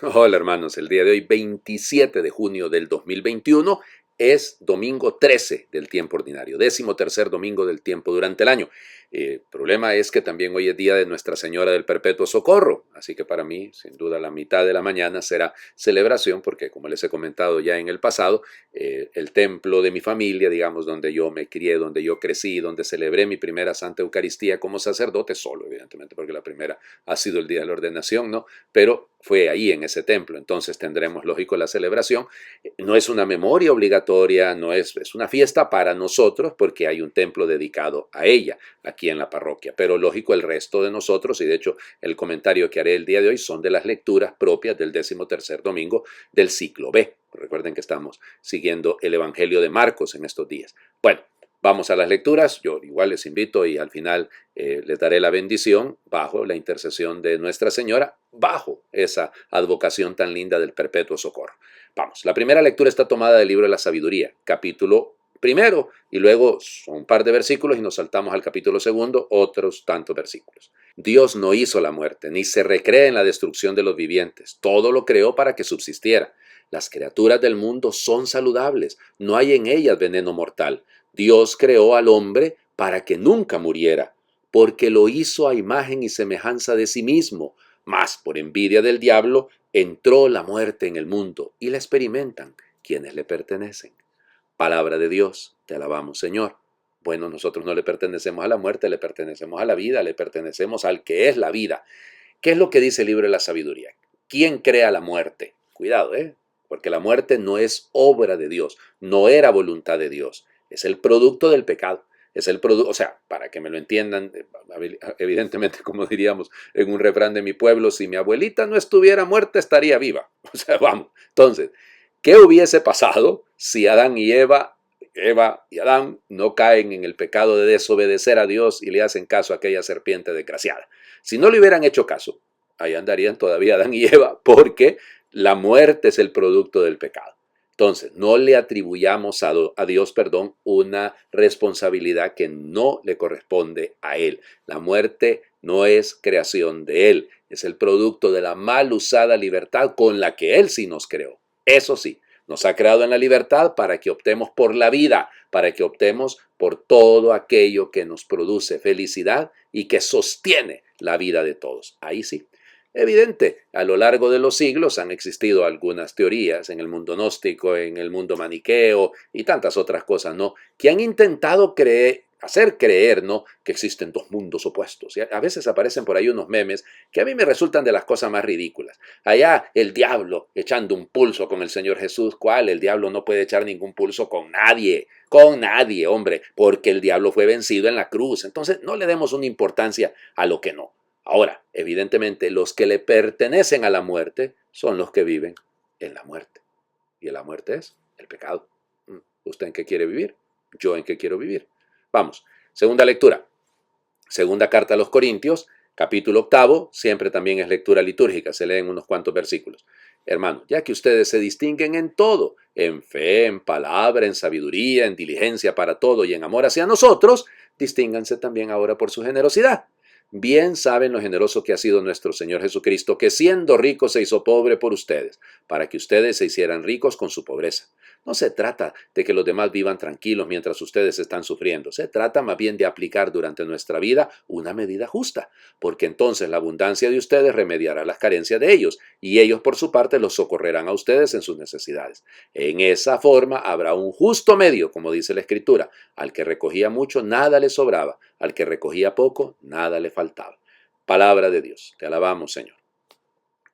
Hola hermanos, el día de hoy, 27 de junio del 2021, es domingo 13 del tiempo ordinario, 13º domingo del tiempo durante el año. El problema es que también hoy es día de Nuestra Señora del Perpetuo Socorro, así que para mí, sin duda, la mitad de la mañana será celebración, porque como les he comentado ya en el pasado, el templo de mi familia, digamos, donde yo me crié, donde yo crecí, donde celebré mi primera Santa Eucaristía como sacerdote, solo evidentemente, porque la primera ha sido el día de la ordenación, ¿no? Pero fue ahí en ese templo, entonces tendremos, lógico, la celebración. No es una memoria obligatoria, es una fiesta para nosotros porque hay un templo dedicado a ella aquí en la parroquia, pero lógico el resto de nosotros, y de hecho el comentario que haré el día de hoy son de las lecturas propias del 13º domingo del ciclo B. Recuerden que estamos siguiendo el Evangelio de Marcos en estos días. Bueno, vamos a las lecturas. Yo igual les invito y al final les daré la bendición bajo la intercesión de Nuestra Señora, bajo esa advocación tan linda del perpetuo socorro. Vamos, la primera lectura está tomada del libro de la sabiduría, capítulo primero, y luego son un par de versículos y nos saltamos al capítulo segundo, otros tantos versículos. Dios no hizo la muerte, ni se recree en la destrucción de los vivientes. Todo lo creó para que subsistiera. Las criaturas del mundo son saludables, no hay en ellas veneno mortal. Dios creó al hombre para que nunca muriera, porque lo hizo a imagen y semejanza de sí mismo. Mas por envidia del diablo entró la muerte en el mundo y la experimentan quienes le pertenecen. Palabra de Dios, te alabamos, Señor. Bueno, nosotros no le pertenecemos a la muerte, le pertenecemos a la vida, le pertenecemos al que es la vida. ¿Qué es lo que dice el libro de la sabiduría? ¿Quién crea la muerte? Cuidado, porque la muerte no es obra de Dios, no era voluntad de Dios, es el producto del pecado. Es el producto, o sea, para que me lo entiendan, evidentemente, como diríamos en un refrán de mi pueblo, si mi abuelita no estuviera muerta, estaría viva. O sea, vamos. Entonces, ¿qué hubiese pasado si Adán y Eva y Adán no caen en el pecado de desobedecer a Dios y le hacen caso a aquella serpiente desgraciada? Si no le hubieran hecho caso, ahí andarían todavía Adán y Eva, porque la muerte es el producto del pecado. Entonces, no le atribuyamos a Dios, una responsabilidad que no le corresponde a Él. La muerte no es creación de Él, es el producto de la mal usada libertad con la que Él sí nos creó. Eso sí, nos ha creado en la libertad para que optemos por la vida, para que optemos por todo aquello que nos produce felicidad y que sostiene la vida de todos. Ahí sí. Evidente, a lo largo de los siglos han existido algunas teorías en el mundo gnóstico, en el mundo maniqueo y tantas otras cosas, ¿no? Que han intentado hacer creer, ¿no? Que existen dos mundos opuestos. Y a veces aparecen por ahí unos memes que a mí me resultan de las cosas más ridículas. Allá el diablo echando un pulso con el Señor Jesús. ¿Cuál? El diablo no puede echar ningún pulso con nadie, hombre, porque el diablo fue vencido en la cruz. Entonces no le demos una importancia a lo que no. Ahora, evidentemente, los que le pertenecen a la muerte son los que viven en la muerte. Y la muerte es el pecado. ¿Usted en qué quiere vivir? ¿Yo en qué quiero vivir? Vamos, segunda lectura. Segunda carta a los Corintios, capítulo 8, siempre también es lectura litúrgica, se leen unos cuantos versículos. Hermano, ya que ustedes se distinguen en todo, en fe, en palabra, en sabiduría, en diligencia para todo y en amor hacia nosotros, distínganse también ahora por su generosidad. Bien saben lo generoso que ha sido nuestro Señor Jesucristo, que siendo rico se hizo pobre por ustedes, para que ustedes se hicieran ricos con su pobreza. No se trata de que los demás vivan tranquilos mientras ustedes están sufriendo. Se trata más bien de aplicar durante nuestra vida una medida justa, porque entonces la abundancia de ustedes remediará las carencias de ellos, y ellos por su parte los socorrerán a ustedes en sus necesidades. En esa forma habrá un justo medio, como dice la Escritura. Al que recogía mucho, nada le sobraba. Al que recogía poco, nada le faltaba. Palabra de Dios. Te alabamos, Señor.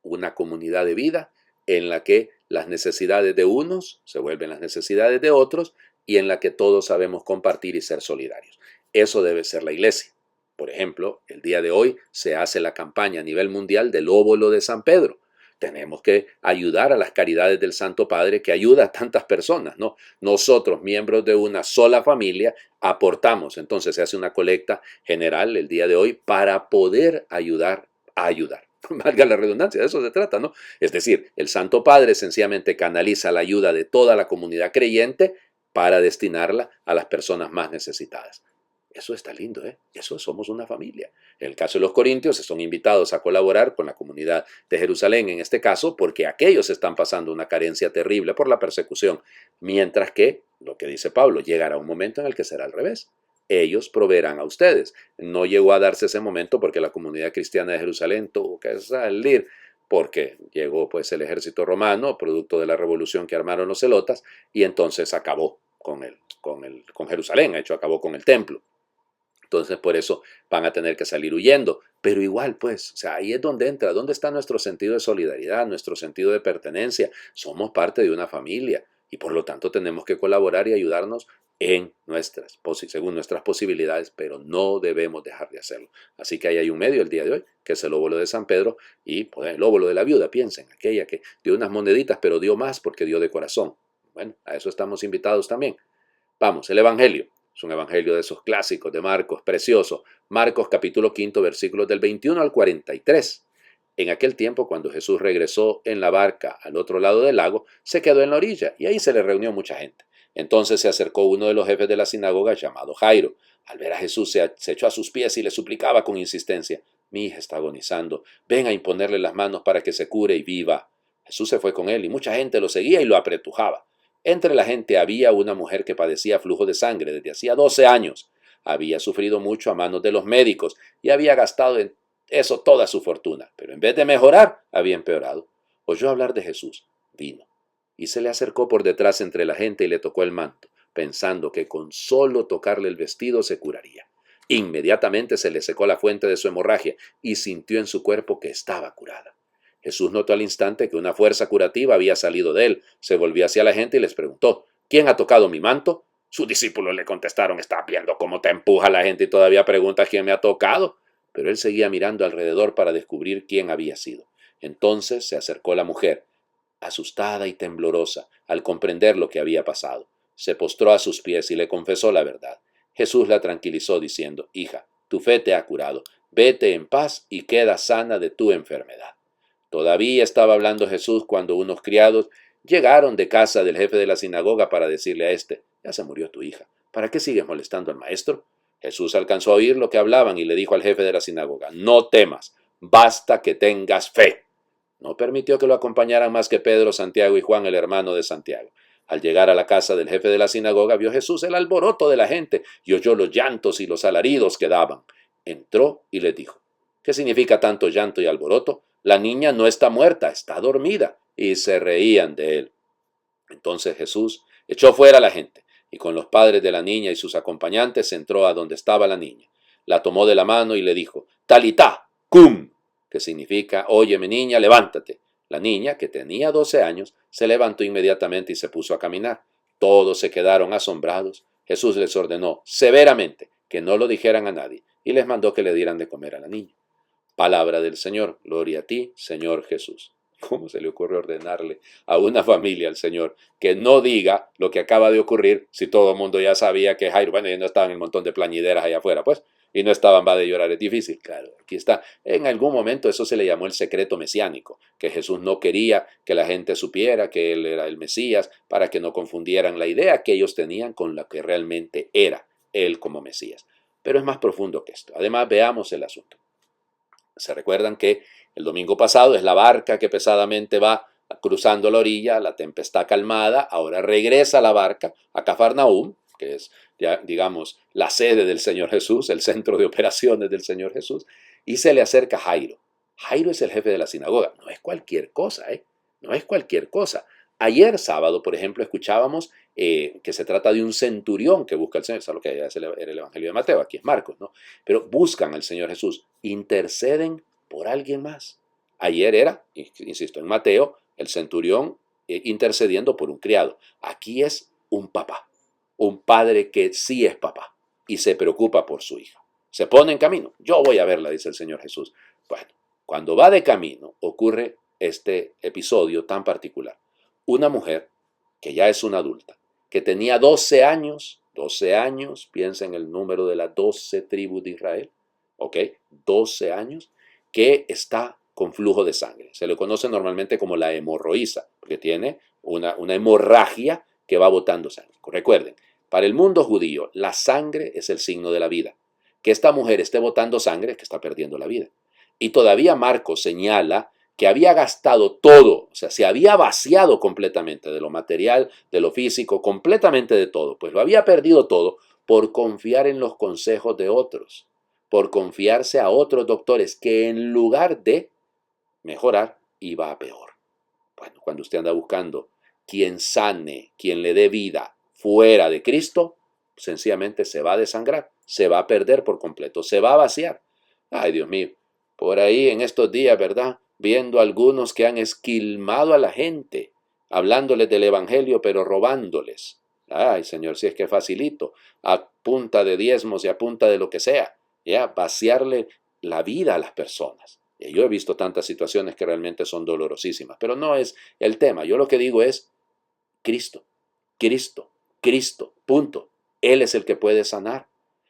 Una comunidad de vida en la que las necesidades de unos se vuelven las necesidades de otros y en la que todos sabemos compartir y ser solidarios. Eso debe ser la iglesia. Por ejemplo, el día de hoy se hace la campaña a nivel mundial del óbolo de San Pedro. Tenemos que ayudar a las caridades del Santo Padre que ayuda a tantas personas, ¿no? Nosotros, miembros de una sola familia, aportamos. Entonces se hace una colecta general el día de hoy para poder ayudar a ayudar. Valga la redundancia, de eso se trata, ¿no? Es decir, el Santo Padre sencillamente canaliza la ayuda de toda la comunidad creyente para destinarla a las personas más necesitadas. Eso está lindo, ¿eh? Eso somos una familia. En el caso de los corintios, son invitados a colaborar con la comunidad de Jerusalén, en este caso, porque aquellos están pasando una carencia terrible por la persecución, mientras que, lo que dice Pablo, llegará un momento en el que será al revés. Ellos proveerán a ustedes. No llegó a darse ese momento porque la comunidad cristiana de Jerusalén tuvo que salir porque llegó pues el ejército romano, producto de la revolución que armaron los celotas, y entonces acabó con Jerusalén, de hecho acabó con el templo. Entonces por eso van a tener que salir huyendo. Pero igual, pues, o sea, ahí es donde entra, ¿dónde está nuestro sentido de solidaridad, nuestro sentido de pertenencia? Somos parte de una familia y por lo tanto tenemos que colaborar y ayudarnos según nuestras posibilidades, pero no debemos dejar de hacerlo. Así que ahí hay un medio el día de hoy, que es el óvulo de San Pedro y pues, el óvulo de la viuda, piensen, aquella que dio unas moneditas, pero dio más porque dio de corazón. Bueno, a eso estamos invitados también. Vamos, el Evangelio. Es un evangelio de esos clásicos de Marcos, precioso. Marcos capítulo 5, versículos del 21 al 43. En aquel tiempo, cuando Jesús regresó en la barca al otro lado del lago, se quedó en la orilla y ahí se le reunió mucha gente. Entonces se acercó uno de los jefes de la sinagoga llamado Jairo. Al ver a Jesús se echó a sus pies y le suplicaba con insistencia: mi hija está agonizando, ven a imponerle las manos para que se cure y viva. Jesús se fue con él y mucha gente lo seguía y lo apretujaba. Entre la gente había una mujer que padecía flujo de sangre desde hacía 12 años. Había sufrido mucho a manos de los médicos y había gastado en eso toda su fortuna, pero en vez de mejorar, había empeorado. Oyó hablar de Jesús, vino, y se le acercó por detrás entre la gente y le tocó el manto, pensando que con solo tocarle el vestido se curaría. Inmediatamente se le secó la fuente de su hemorragia y sintió en su cuerpo que estaba curada. Jesús notó al instante que una fuerza curativa había salido de él, se volvió hacia la gente y les preguntó: ¿quién ha tocado mi manto? Sus discípulos le contestaron: estás viendo cómo te empuja la gente y todavía preguntas quién me ha tocado. Pero él seguía mirando alrededor para descubrir quién había sido. Entonces se acercó la mujer, asustada y temblorosa, al comprender lo que había pasado. Se postró a sus pies y le confesó la verdad. Jesús la tranquilizó diciendo: hija, tu fe te ha curado, vete en paz y queda sana de tu enfermedad. Todavía estaba hablando Jesús cuando unos criados llegaron de casa del jefe de la sinagoga para decirle a éste: ya se murió tu hija, ¿para qué sigues molestando al maestro? Jesús alcanzó a oír lo que hablaban y le dijo al jefe de la sinagoga: no temas, basta que tengas fe. No permitió que lo acompañaran más que Pedro, Santiago y Juan, el hermano de Santiago. Al llegar a la casa del jefe de la sinagoga, vio Jesús el alboroto de la gente y oyó los llantos y los alaridos que daban. Entró y les dijo: ¿qué significa tanto llanto y alboroto? La niña no está muerta, está dormida. Y se reían de él. Entonces Jesús echó fuera a la gente y con los padres de la niña y sus acompañantes entró a donde estaba la niña. La tomó de la mano y le dijo: Talitá, cum, que significa: óyeme niña, levántate. La niña, que tenía 12 años, se levantó inmediatamente y se puso a caminar. Todos se quedaron asombrados. Jesús les ordenó severamente que no lo dijeran a nadie y les mandó que le dieran de comer a la niña. Palabra del Señor. Gloria a ti, Señor Jesús. ¿Cómo se le ocurre ordenarle a una familia al Señor que no diga lo que acaba de ocurrir si todo el mundo ya sabía que Jairo, bueno, ya no estaban en un montón de plañideras allá afuera, pues, y no estaban va de llorar? Es difícil, claro, aquí está. En algún momento eso se le llamó el secreto mesiánico, que Jesús no quería que la gente supiera que él era el Mesías para que no confundieran la idea que ellos tenían con la que realmente era él como Mesías. Pero es más profundo que esto. Además, veamos el asunto. Se recuerdan que el domingo pasado es la barca que pesadamente va cruzando la orilla, la tempestad calmada, ahora regresa la barca a Cafarnaúm, que es, ya, digamos, la sede del Señor Jesús, el centro de operaciones del Señor Jesús, y se le acerca Jairo. Jairo es el jefe de la sinagoga, no es cualquier cosa, no es cualquier cosa. Ayer sábado, por ejemplo, escuchábamos que se trata de un centurión que busca al Señor, eso es lo que era el Evangelio de Mateo, aquí es Marcos, ¿no? Pero buscan al Señor Jesús, interceden por alguien más. Ayer era, insisto, en Mateo, el centurión intercediendo por un criado. Aquí es un papá, un padre que sí es papá y se preocupa por su hija. Se pone en camino. Yo voy a verla, dice el Señor Jesús. Bueno, cuando va de camino ocurre este episodio tan particular. Una mujer que ya es una adulta, que tenía 12 años, piensa en el número de las 12 tribus de Israel, ¿ok? 12 años, que está con flujo de sangre. Se le conoce normalmente como la hemorroísa, porque tiene una hemorragia que va botando sangre. Recuerden, Para el mundo judío, la sangre es el signo de la vida. Que esta mujer esté botando sangre es que está perdiendo la vida. Y todavía Marcos señala que había gastado todo, o sea, se había vaciado completamente de lo material, de lo físico, completamente de todo, pues lo había perdido todo por confiar en los consejos de otros, por confiarse a otros doctores que en lugar de mejorar, iba a peor. Bueno, cuando usted anda buscando quien sane, quien le dé vida fuera de Cristo, sencillamente se va a desangrar, se va a perder por completo, se va a vaciar. Ay, Dios mío, por ahí en estos días, ¿verdad? Viendo algunos que han esquilmado a la gente, hablándoles del Evangelio, pero robándoles. Ay, Señor, si es que facilito, a punta de diezmos y a punta de lo que sea, ya, vaciarle la vida a las personas. Yo he visto tantas situaciones que realmente son dolorosísimas, pero no es el tema. Yo lo que digo es Cristo, Cristo, Cristo, punto. Él es el que puede sanar,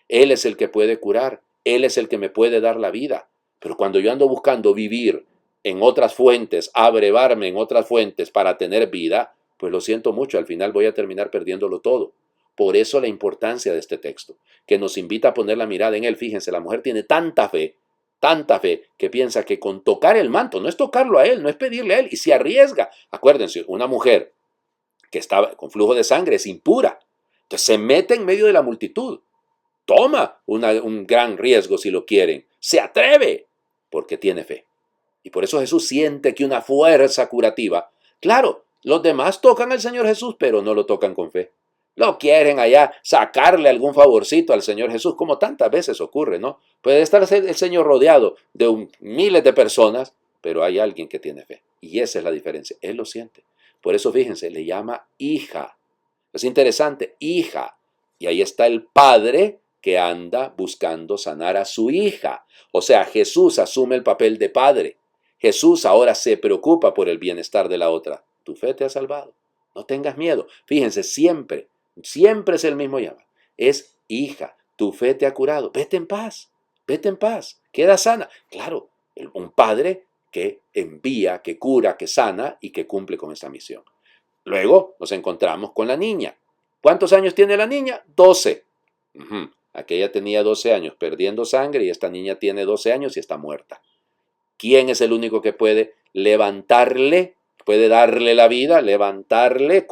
Él es el que puede curar, Él es el que me puede dar la vida. Pero cuando yo ando buscando vivir en otras fuentes, abrevarme en otras fuentes para tener vida, pues lo siento mucho, al final voy a terminar perdiéndolo todo. Por eso la importancia de este texto, que nos invita a poner la mirada en Él. Fíjense, la mujer tiene tanta fe, que piensa que con tocar el manto, no es tocarlo a Él, no es pedirle a Él, y se arriesga. Acuérdense, una mujer que estaba con flujo de sangre es impura, entonces se mete en medio de la multitud, toma un gran riesgo si lo quieren, se atreve, porque tiene fe. Y por eso Jesús siente que una fuerza curativa, claro, los demás tocan al Señor Jesús, pero no lo tocan con fe. Lo quieren allá sacarle algún favorcito al Señor Jesús, como tantas veces ocurre, ¿no? Puede estar el Señor rodeado de miles de personas, pero hay alguien que tiene fe. Y esa es la diferencia. Él lo siente. Por eso, fíjense, le llama hija. Es interesante, hija. Y ahí está el padre que anda buscando sanar a su hija. O sea, Jesús asume el papel de padre. Jesús ahora se preocupa por el bienestar de la otra. Tu fe te ha salvado. No tengas miedo. Fíjense, siempre es el mismo llamado. Es hija, tu fe te ha curado. Vete en paz, queda sana. Claro, un padre que envía, que cura, que sana y que cumple con esa misión. Luego nos encontramos con la niña. ¿Cuántos años tiene la niña? 12. Aquella tenía 12 años perdiendo sangre y esta niña tiene 12 años y está muerta. ¿Quién es el único que puede levantarle, puede darle la vida, levantarle,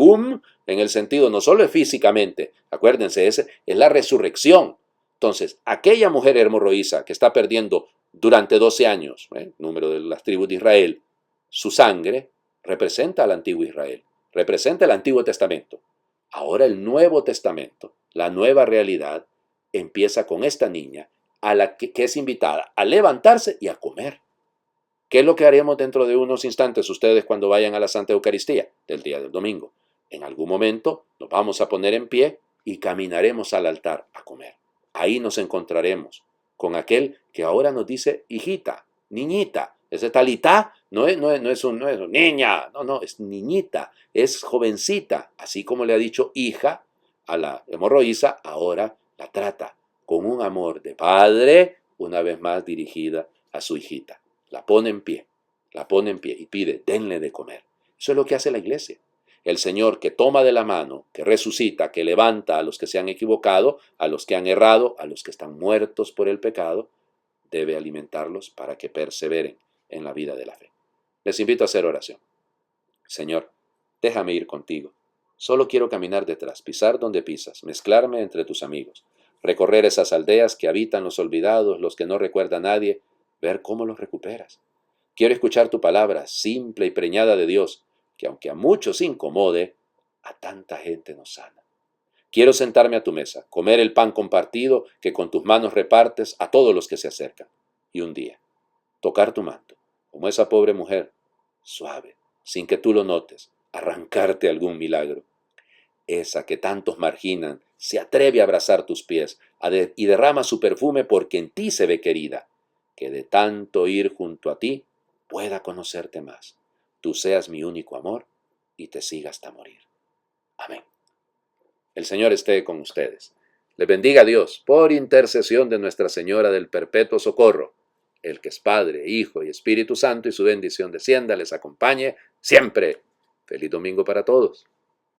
en el sentido no solo es físicamente, acuérdense, es la resurrección. Entonces, aquella mujer hemorroísa que está perdiendo durante 12 años, número de las tribus de Israel, su sangre representa al antiguo Israel, representa el Antiguo Testamento. Ahora el Nuevo Testamento, la nueva realidad, empieza con esta niña a la que es invitada a levantarse y a comer. ¿Qué es lo que haremos dentro de unos instantes ustedes cuando vayan a la Santa Eucaristía del día del domingo? En algún momento nos vamos a poner en pie y caminaremos al altar a comer. Ahí nos encontraremos con aquel que ahora nos dice hijita, niñita. Ese talitá no es un niña, no, es niñita, es jovencita. Así como le ha dicho hija a la hemorroísa, ahora la trata con un amor de padre, una vez más dirigida a su hijita. La pone en pie y pide, denle de comer. Eso es lo que hace la iglesia. El Señor que toma de la mano, que resucita, que levanta a los que se han equivocado, a los que han errado, a los que están muertos por el pecado, debe alimentarlos para que perseveren en la vida de la fe. Les invito a hacer oración. Señor, déjame ir contigo. Solo quiero caminar detrás, pisar donde pisas, mezclarme entre tus amigos, recorrer esas aldeas que habitan los olvidados, los que no recuerda a nadie, ver cómo los recuperas. Quiero escuchar tu palabra, simple y preñada de Dios, que aunque a muchos incomode, a tanta gente nos sana. Quiero sentarme a tu mesa, comer el pan compartido que con tus manos repartes a todos los que se acercan. Y un día, tocar tu manto, como esa pobre mujer, suave, sin que tú lo notes, arrancarte algún milagro. Esa que tantos marginan, se atreve a abrazar tus pies y derrama su perfume porque en ti se ve querida. Que de tanto ir junto a ti pueda conocerte más. Tú seas mi único amor y te siga hasta morir. Amén. El Señor esté con ustedes. Les bendiga Dios por intercesión de Nuestra Señora del Perpetuo Socorro, el que es Padre, Hijo y Espíritu Santo, y su bendición descienda, les acompañe siempre. Feliz domingo para todos.